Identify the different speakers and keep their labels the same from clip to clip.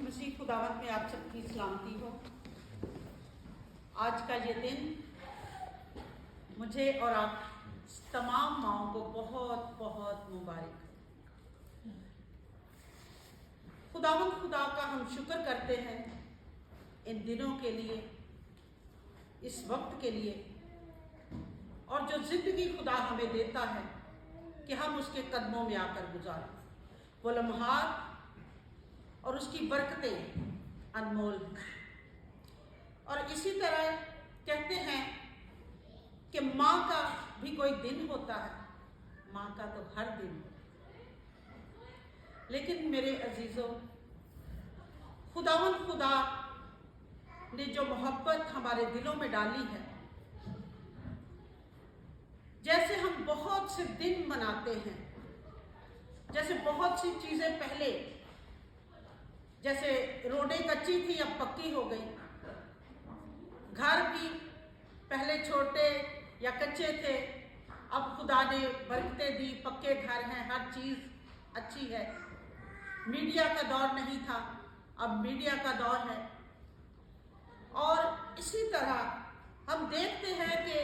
Speaker 1: مسیح خداوند میں آپ سب کی سلامتی ہو۔ آج کا یہ دن مجھے اور آپ تمام ماؤں کو بہت بہت مبارک ہو۔ خداوند خدا کا ہم شکر کرتے ہیں ان دنوں کے لیے، اس وقت کے لیے، اور جو زندگی خدا ہمیں دیتا ہے کہ ہم اس کے قدموں میں آ کر گزاریں۔ وہ لمحات اور اس کی برکتیں انمول ہیں۔ اور اسی طرح کہتے ہیں کہ ماں کا بھی کوئی دن ہوتا ہے، ماں کا تو ہر دن ہوتا ہے۔ لیکن میرے عزیزوں، خداوند خدا نے جو محبت ہمارے دلوں میں ڈالی ہے، جیسے ہم بہت سے دن مناتے ہیں، جیسے بہت سی چیزیں پہلے، جیسے روڈیں کچی تھی اب پکی ہو گئی، گھر بھی پہلے چھوٹے یا کچے تھے، اب خدا نے برکتیں دی، پکے گھر ہیں، ہر چیز اچھی ہے۔ میڈیا کا دور نہیں تھا، اب میڈیا کا دور ہے۔ اور اسی طرح ہم دیکھتے ہیں کہ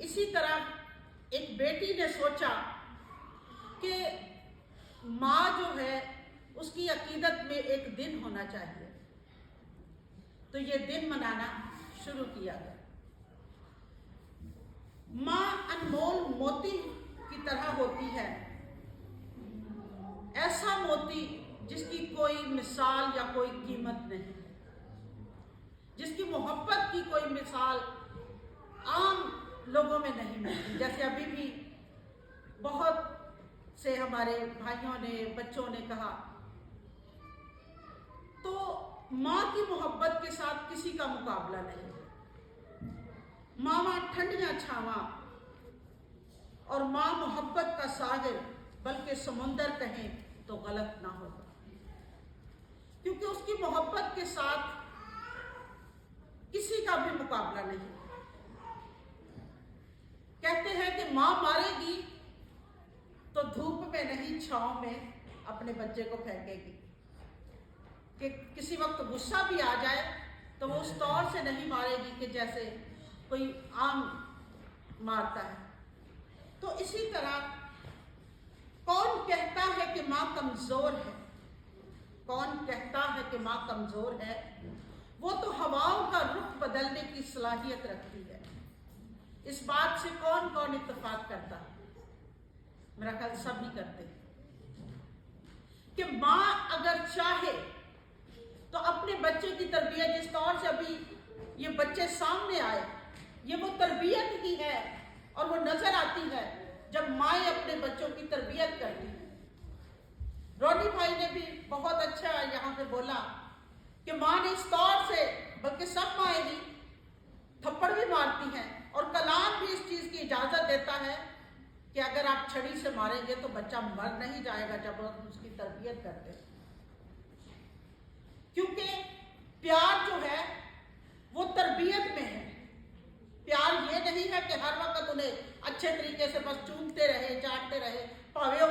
Speaker 1: اسی طرح ایک بیٹی نے سوچا کہ ماں جو ہے اس کی عقیدت میں ایک دن ہونا چاہیے، تو یہ دن منانا شروع کیا گیا۔ ماں انمول موتی کی طرح ہوتی ہے، ایسا موتی جس کی کوئی مثال یا کوئی قیمت نہیں، جس کی محبت کی کوئی مثال عام لوگوں میں نہیں ملتی۔ جیسے ابھی بھی بہت سے ہمارے بھائیوں نے، بچوں نے کہا، تو ماں کی محبت کے ساتھ کسی کا مقابلہ نہیں۔ ماں ٹھنڈیاں چھاواں اور ماں محبت کا ساغر، بلکہ سمندر کہیں تو غلط نہ ہوگا، کیونکہ اس کی محبت کے ساتھ کسی کا بھی مقابلہ نہیں۔ کہتے ہیں کہ ماں مارے گی تو دھوپ میں نہیں، چھاؤں میں اپنے بچے کو پھینکے گی، کہ کسی وقت غصہ بھی آ جائے تو وہ اس طور سے نہیں مارے گی کہ جیسے کوئی عام مارتا ہے۔ تو اسی طرح کون کہتا ہے کہ ماں کمزور ہے؟ کون کہتا ہے کہ ماں کمزور ہے؟ وہ تو ہواؤں کا رخ بدلنے کی صلاحیت رکھتی ہے۔ اس بات سے کون کون اتفاق کرتا ہے؟ میرا خیال سب ہی کرتے ہیں کہ ماں اگر چاہے تو اپنے بچے کی تربیت، جس طور سے ابھی یہ بچے سامنے آئے، یہ وہ تربیت ہی ہے اور وہ نظر آتی ہے جب مائیں اپنے بچوں کی تربیت کرتی ہیں۔ رونی بھائی نے بھی بہت اچھا یہاں پہ بولا کہ ماں نے اس طور سے، بلکہ سب مائیں بھی تھپڑ بھی مارتی ہیں، اور کلام بھی اس چیز کی اجازت دیتا ہے کہ اگر آپ چھڑی سے ماریں گے تو بچہ مر نہیں جائے گا جب آپ اس کی تربیت کرتے ہیں۔ کیونکہ پیار جو ہے وہ تربیت میں ہے۔ پیار یہ نہیں ہے کہ ہر وقت انہیں اچھے طریقے سے بس چومتے رہے، چاٹتے رہے۔ پاویوں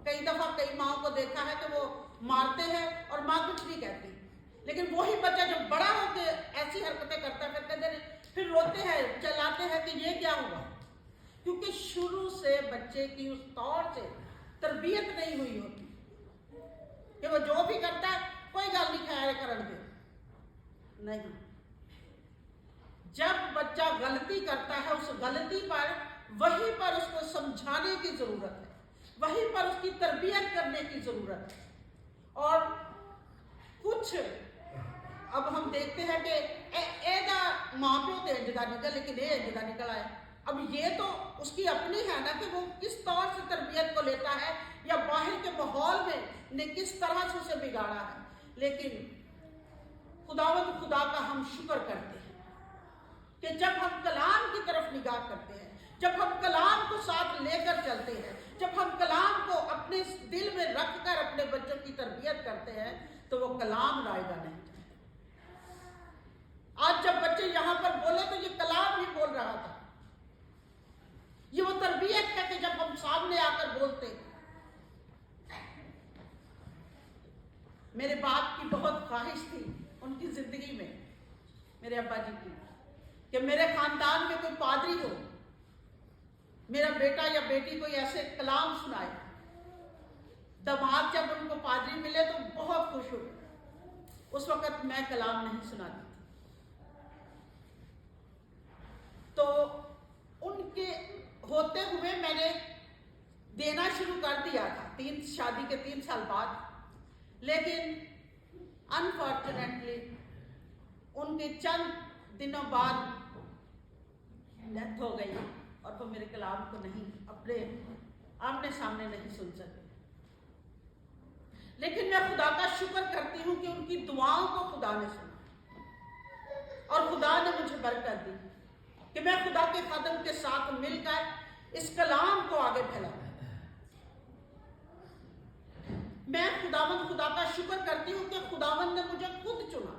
Speaker 1: کئی دفعہ کئی ماں کو دیکھا ہے کہ وہ مارتے ہیں اور ماں کچھ نہیں کہتی، لیکن وہی بچہ جب بڑا ہو کے ایسی حرکتیں کرتا ہے پھر روتے ہیں، چلاتے ہیں کہ یہ کیا ہوا، کیونکہ شروع سے بچے کی اس طور سے تربیت نہیں ہوئی ہوتی کہ وہ جو بھی کرتا ہے کوئی گل نہیں، خیر کرن دے نہیں۔ جب بچہ غلطی کرتا ہے، اس غلطی پر وہیں پر اس کو سمجھانے کی ضرورت ہے، وہیں پر اس کی تربیت کرنے کی ضرورت ہے۔ اور کچھ اب ہم دیکھتے ہیں کہ ماں پیو تو جگہ نکل، لیکن یہ جگہ نکل آیا۔ اب یہ تو اس کی اپنی ہے نا کہ وہ کس طور سے تربیت کو لیتا ہے، یا باہر کے ماحول میں نے کس طرح سے اسے بگاڑا ہے۔ لیکن خداوند خدا کا ہم شکر کرتے ہیں کہ جب ہم کلام کی طرف نگاہ کرتے ہیں، جب ہم کلام کو ساتھ لے کر چلتے ہیں، جب ہم کلام کو اپنے دل میں رکھ کر اپنے بچوں کی تربیت کرتے ہیں، تو وہ کلام رائے گا نہیں۔ آج جب بچے یہاں پر بولے تو یہ کلام ہی بول رہا تھا، یہ وہ تربیت ہے کہ جب ہم سامنے آ کر بولتے۔ मेरे बाप की बहुत ख्वाहिश थी उनकी जिंदगी में, मेरे अब्बा जी की, कि मेरे खानदान में कोई पादरी हो, मेरा बेटा या बेटी कोई ऐसे कलाम सुनाए। दामाद जब उनको पादरी मिले तो बहुत खुश हुए। उस वक्त मैं कलाम नहीं सुनाती थी, तो उनके होते हुए मैंने देना शुरू कर दिया था शादी के 3 साल बाद। लेकिन अनफॉर्चुनेटली उनके चंद दिनों बाद डेथ हो गई और वो मेरे कलाम को नहीं अपने आमने सामने नहीं सुन सके। लेकिन मैं खुदा का शुक्र करती हूँ कि उनकी दुआओं को खुदा ने सुना और खुदा ने मुझे बरकत दी कि मैं खुदा के कदम के साथ मिलकर इस कलाम को आगे फैलाऊं। मैं खुदा का शुक्र करती हूँ कि खुदावंद ने मुझे खुद चुना।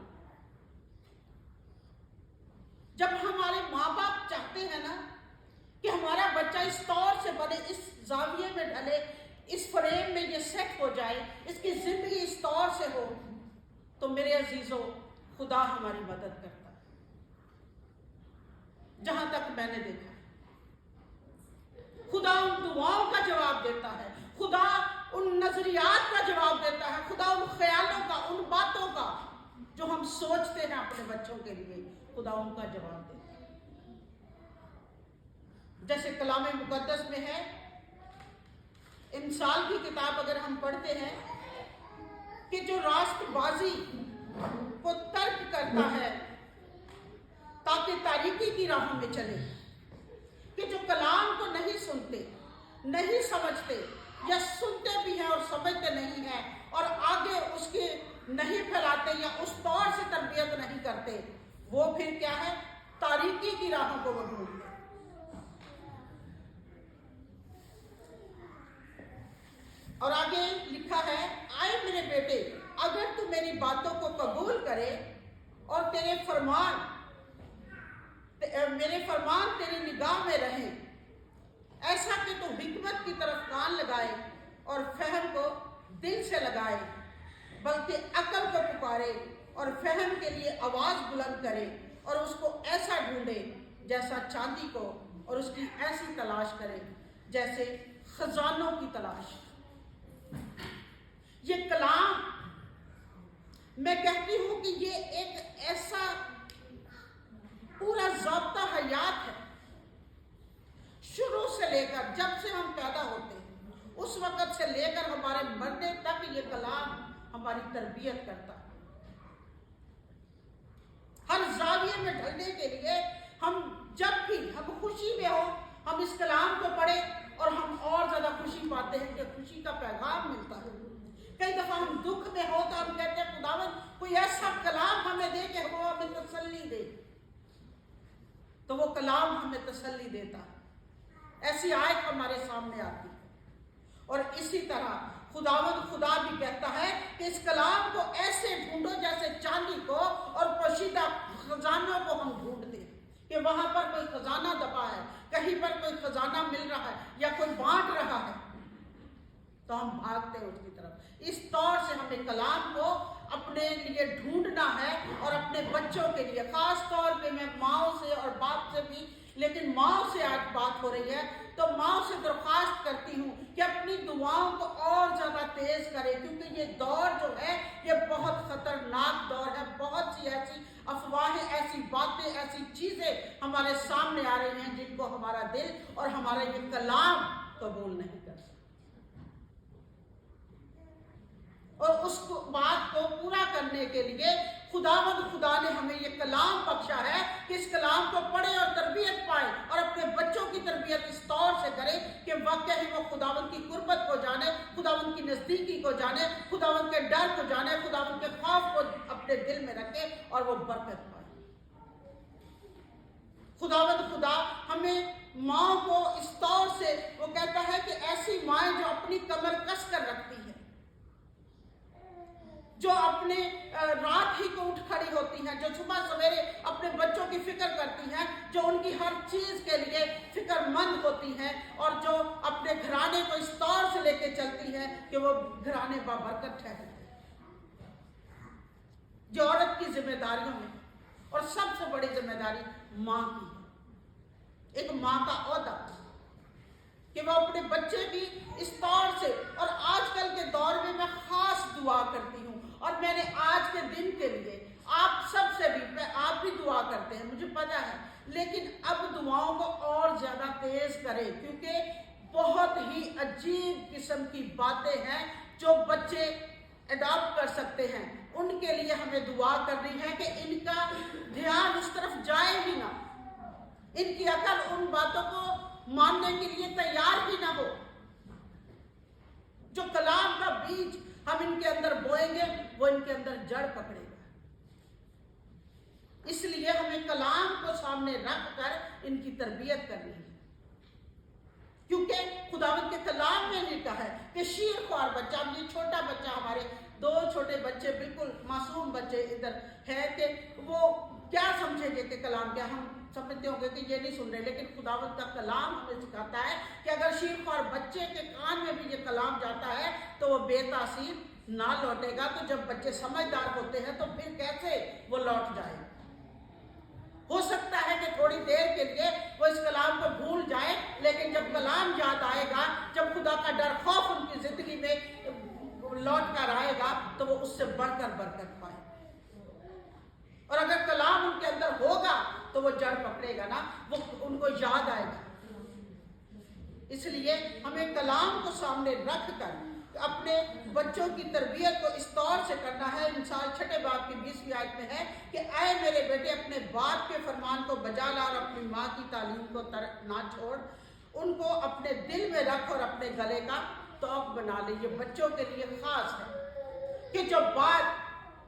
Speaker 1: जब हमारे माँ बाप चाहते हैं ना कि हमारा बच्चा इस तौर से बने, इस जाविये में ढले, इस फ्रेम में ये सेट हो जाए, इसकी जिंदगी इस तौर से हो, तो मेरे अजीजों खुदा हमारी मदद करता है। जहां तक मैंने देखा खुदा उन दुआओं का जवाब देता है, खुदा उन नजरियात का जवाब देता है, खुदा उन ख्यालों का, उन बातों का जो हम सोचते हैं अपने बच्चों के लिए, खुदा उनका जवाब देता है। जैसे कलाम मुकद्दस में है, इंसाल की किताब अगर हम पढ़ते हैं कि जो राष्ट्रबाजी को तर्क करता है ताकि तारीकी की राहों में चले, कि जो कलाम को नहीं सुनते, नहीं समझते, या सुनते भी हैं और समझते नहीं हैं और आगे उसके नहीं फैलाते या उस तौर से तरबियत नहीं करते, वो फिर क्या है, तारीकी की राहों को वो ढूंढते। और आगे लिखा है, आए मेरे बेटे, अगर तू मेरी बातों को कबूल करे और मेरे फरमान तेरी निगाह में रहे, ऐसा कि तू हिकमत की तरफ कान लगाए और फहम को दिल से लगाए, बल्कि अकल को पुकारे और फहम के लिए आवाज बुलंद करे और उसको ऐसा ढूंढे जैसा चांदी को, और उसकी ऐसी तलाश करे जैसे खजानों की तलाश। ये कलाम, मैं कहती हूं कि ये एक ऐसा पूरा ज़ाब्ता हयात है, शुरू से लेकर जब से हम पैदा होते हैं उस वक्त से लेकर हमारे मरने तक ये कलाम हमारी तरबियत करता है। हर जाविये में ढलने के लिए हम जब भी हम खुशी में हो, हम इस कलाम को पढ़े और हम और ज्यादा खुशी पाते हैं कि खुशी का पैगाम मिलता है। कई दफा हम दुख में हो तो हम कहते हैं खुदावन कोई ऐसा कलाम हमें दे कि वो हमें तसल्ली दे, तो वो कलाम हमें तसल्ली देता है। ऐसी आयत हमारे सामने आती है। और इसी तरह खुदा भी कहता है कि इस कलाम को ऐसे ढूंढो जैसे चांदी को और पोशीदा खजानों को हम ढूंढते हैं कि वहां पर कोई खजाना दबा है, कहीं पर कोई खजाना मिल रहा है या कोई बांट रहा है, तो हम भागते हैं उसकी तरफ। इस तौर से हमें कलाम को अपने लिए ढूंढना है और अपने बच्चों के लिए, खास तौर पे मैं माओ से और बाप से भी, लेकिन माओ से आज बात हो रही है, तो माओ से दरख्वास्त करती हूँ कि अपनी दुआओं को और ज्यादा तेज करें, क्योंकि ये दौर जो है ये बहुत खतरनाक दौर है। बहुत सी ऐसी अफवाहें, ऐसी बातें, ऐसी चीजें हमारे सामने आ रही हैं जिनको हमारा दिल और हमारा ये कलाम कबूल नहीं कर सकता। और उस बात को पूरा करने के लिए खुदा ने हमें ये कलाम बख्शा है कि इस कलाम को पढ़े और तरबियत पाए और अपने बच्चों की तरबियत इस तौर से करे कि वाकई ही वो खुदावंद की कुर्बत को जाने, खुदावंद की नजदीकी को जाने, खुदावंद के डर को जाने, खुदावंद के खौफ को अपने दिल में रखे और वो बरकत पाए। खुदा हमें माँ को इस तौर से, वो कहता है कि ऐसी माएँ जो अपनी कमर कस कर रखती हैं, जो अपने रात ही को उठ खड़ी होती हैं, जो सुबह सवेरे अपने बच्चों की फिक्र करती हैं, जो उनकी हर चीज के लिए फिक्रमंद होती हैं और जो अपने घराने को इस तौर से लेके चलती हैं कि वो घराने बाबरकत ठहरते हैं। जो औरत की जिम्मेदारियों में, और सबसे बड़ी जिम्मेदारी माँ की है। एक माँ का ओहदा कि वो अपने बच्चे की इस तौर से, और आजकल के दौर में मैं खास दुआ करती हूँ, और मैंने आज के दिन के लिए आप सबसे भी, आप भी दुआ करते हैं मुझे पता है, लेकिन अब दुआओं को और ज्यादा तेज करें, क्योंकि बहुत ही अजीब किस्म की बातें हैं जो बच्चे अडॉप्ट कर सकते हैं। उनके लिए हमें दुआ करनी है कि इनका ध्यान उस तरफ जाए ही ना, इनकी अकल उन बातों को मानने के लिए तैयार ही ना हो। जो कलाम का बीज हम इनके अंदर बोएंगे वो इनके अंदर जड़ पकड़ेगा। इसलिए हमें कलाम को सामने रख कर इनकी तरबियत करनी है, क्योंकि खुदावंद के कलाम में लिखा है कि शीर ख्वार बच्चा, ये छोटा बच्चा, हमारे 2 छोटे बच्चे बिल्कुल मासूम बच्चे इधर है, कि वो क्या समझेंगे कि कलाम क्या, हम समझते होंगे कि ये नहीं सुन रहे, लेकिन खुदावंद का कलाम हमें सिखाता है कि अगर शीर ख्वार बच्चे के कान में भी ये कलाम जाता है तो वो बेतासीर ना लौटेगा। तो जब बच्चे समझदार होते हैं तो फिर कैसे वो लौट जाए। हो सकता है कि थोड़ी देर के लिए वो इस कलाम को भूल जाए, लेकिन जब कलाम याद आएगा, जब खुदा का डर खौफ उनकी जिंदगी में लौट कर आएगा, तो वो उससे बढ़कर बरकत पाए। और अगर कलाम उनके अंदर होगा तो वो जड़ पकड़ेगा ना, वो उनको याद आएगा। इसलिए हमें कलाम को सामने रख कर अपने बच्चों की तरबियत को इस तौर से करना है। इंसान 6 बाब की 20वीं आयत में है कि ऐ मेरे बेटे, अपने बाप के फरमान को बजा ला और अपनी माँ की तालीम को ना छोड़, उनको अपने दिल में रख और अपने गले का तौक बना ले। ये बच्चों के लिए खास है कि जो बात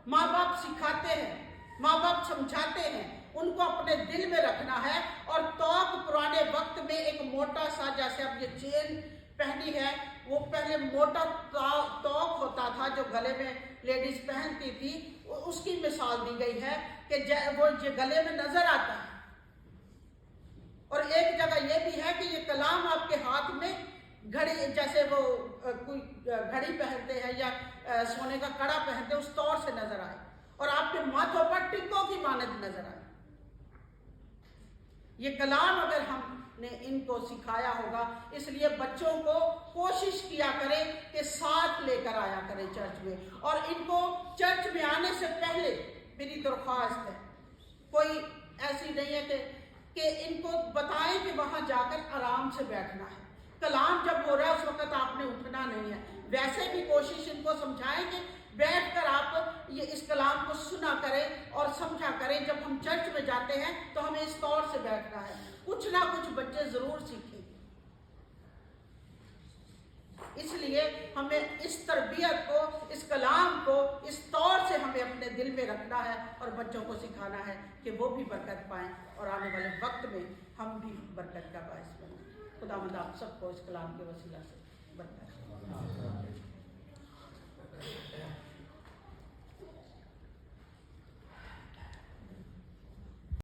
Speaker 1: माँ बाप सिखाते हैं, माँ बाप समझाते हैं, उनको अपने दिल में रखना है। और तौक पुराने वक्त में एक मोटा सा, जैसे अब ये चेन पहनी है, वो पहले मोटा तौक होता था जो गले में लेडीज पहनती थी, उसकी मिसाल दी गई है कि वो ये गले में नजर आता है। और एक जगह ये भी है कि ये कलाम आपके हाथ में घड़ी, जैसे वो कोई घड़ी पहनते हैं या सोने का कड़ा पहनते हैं, उस तौर से नजर आए, और आपके माथों पर टिक्कों की मानद नजर आए। ये कलाम अगर हमने इनको सिखाया होगा, इसलिए बच्चों को कोशिश किया करें कि साथ लेकर आया करें चर्च में, और इनको चर्च में आने से पहले मेरी दरख्वास्त है, कोई ऐसी नहीं है कि इनको बताएं कि वहां जाकर आराम से बैठना है। कलाम जब हो रहा है उस वक्त आपने उठना नहीं है। वैसे भी कोशिश इनको समझाएं कि बैठकर आप ये इस कलाम को सुना करें और समझा करें। जब हम चर्च में जाते हैं तो हमें इस तौर से बैठना है, कुछ ना कुछ बच्चे जरूर सीखें। इसलिए हमें इस तरबियत को, इस कलाम को इस तौर से हमें अपने दिल में रखना है और बच्चों को सिखाना है कि वो भी बरकत पाएं और आने वाले वक्त में हम भी बरकत का बायस बनें। खुदावंद आप सबको इस कलाम के वसीला से